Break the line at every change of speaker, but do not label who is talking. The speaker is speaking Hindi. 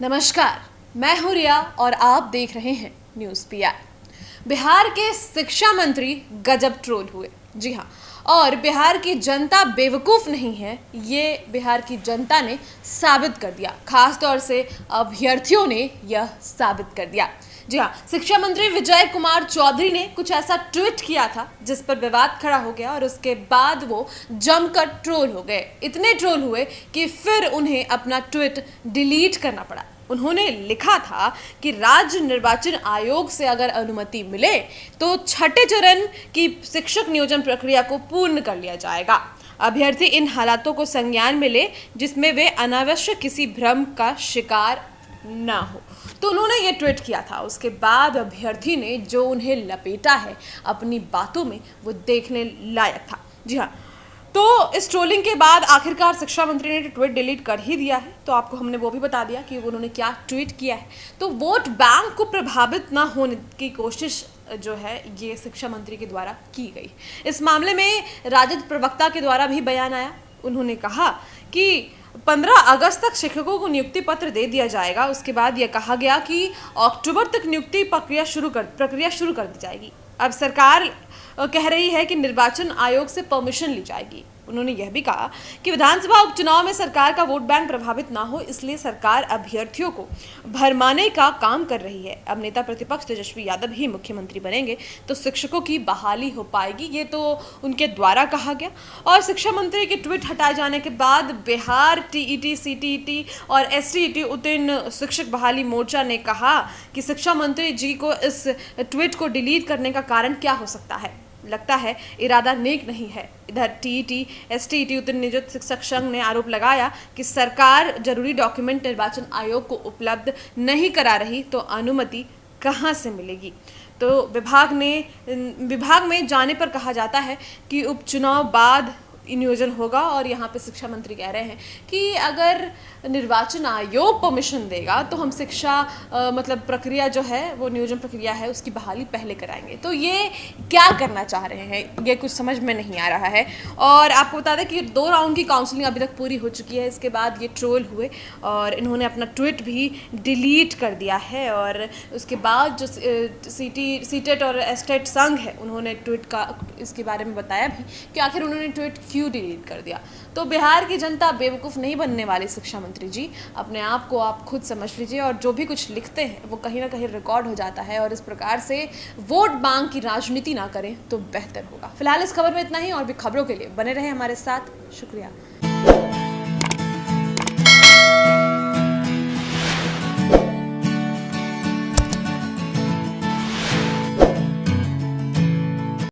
नमस्कार, मैं हूं रिया और आप देख रहे हैं न्यूज़ पीआर। बिहार के शिक्षा मंत्री गजब ट्रोल हुए। जी हाँ, और बिहार की जनता बेवकूफ़ नहीं है, ये बिहार की जनता ने साबित कर दिया। खास तौर से अभ्यर्थियों ने यह साबित कर दिया। जी हाँ, शिक्षा मंत्री विजय कुमार चौधरी ने कुछ ऐसा ट्वीट किया था जिस पर विवाद खड़ा हो गया और उसके बाद वो जमकर ट्रोल हो गए। इतने ट्रोल हुए कि फिर उन्हें अपना ट्वीट डिलीट करना पड़ा। उन्होंने लिखा था कि राज्य निर्वाचन आयोग से अगर अनुमति मिले तो छठे चरण की शिक्षक नियोजन प्रक्रिया को पूर्ण कर लिया जाएगा। अभ्यर्थी इन हालातों को संज्ञान में ले जिसमें वे अनावश्यक किसी भ्रम का शिकार ना हो। तो उन्होंने ये ट्वीट किया था। उसके बाद अभ्यर्थी ने जो उन्हें लपेटा है अपनी बातों में, वो देखने लायक था। जी हाँ, तो इस ट्रोलिंग के बाद आखिरकार शिक्षा मंत्री ने ट्वीट डिलीट कर ही दिया है। तो आपको हमने वो भी बता दिया कि उन्होंने क्या ट्वीट किया है। तो वोट बैंक को प्रभावित ना होने की कोशिश जो है ये शिक्षा मंत्री के द्वारा की गई। इस मामले में राजद प्रवक्ता के द्वारा भी बयान आया। उन्होंने कहा कि 15 अगस्त तक शिक्षकों को नियुक्ति पत्र दे दिया जाएगा। उसके बाद यह कहा गया कि अक्टूबर तक नियुक्ति प्रक्रिया शुरू कर दी जाएगी। अब सरकार कह रही है कि निर्वाचन आयोग से परमिशन ली जाएगी। उन्होंने यह भी कहा कि विधानसभा उपचुनाव में सरकार का वोट बैंक प्रभावित ना हो, इसलिए सरकार अभ्यर्थियों को भरमाने का काम कर रही है। अब नेता प्रतिपक्ष तेजस्वी यादव ही मुख्यमंत्री बनेंगे तो शिक्षकों की बहाली हो पाएगी, ये तो उनके द्वारा कहा गया। और शिक्षा मंत्री के ट्वीट हटाए जाने के बाद बिहार टीईटी, सीटीईटी और एसटीईटी उत्तीर्ण शिक्षक बहाली मोर्चा ने कहा कि शिक्षा मंत्री जी को इस ट्वीट को डिलीट करने का कारण क्या हो सकता है। लगता है इरादा नेक नहीं है। इधर टीईटी, एसटीईटी उत्तीर्ण नियोजित शिक्षक संघ ने आरोप लगाया कि सरकार जरूरी डॉक्यूमेंट निर्वाचन आयोग को उपलब्ध नहीं करा रही तो अनुमति कहां से मिलेगी। तो विभाग में जाने पर कहा जाता है कि उपचुनाव बाद नियोजन होगा। और यहाँ पे शिक्षा मंत्री कह रहे हैं कि अगर निर्वाचन आयोग परमिशन देगा तो हम शिक्षा मतलब प्रक्रिया जो है, वो नियोजन प्रक्रिया है, उसकी बहाली पहले कराएंगे। तो ये क्या करना चाह रहे हैं, ये कुछ समझ में नहीं आ रहा है। और आपको बता दें कि 2 राउंड की काउंसलिंग अभी तक पूरी हो चुकी है। इसके बाद ये ट्रोल हुए और इन्होंने अपना ट्वीट भी डिलीट कर दिया है। और उसके बाद जो सीटेट और एस्टेट संघ है, उन्होंने ट्वीट का इसके बारे में बताया भी कि आखिर उन्होंने ट्वीट क्यों डिलीट कर दिया। तो बिहार की जनता बेवकूफ़ नहीं बनने वाली शिक्षा मंत्री जी, अपने आप को आप खुद समझ लीजिए। और जो भी कुछ लिखते हैं वो कहीं ना कहीं रिकॉर्ड हो जाता है और इस प्रकार से वोट बैंक की राजनीति ना करें तो बेहतर होगा। फिलहाल इस खबर में इतना ही। और भी खबरों के लिए बने रहें हमारे साथ। शुक्रिया।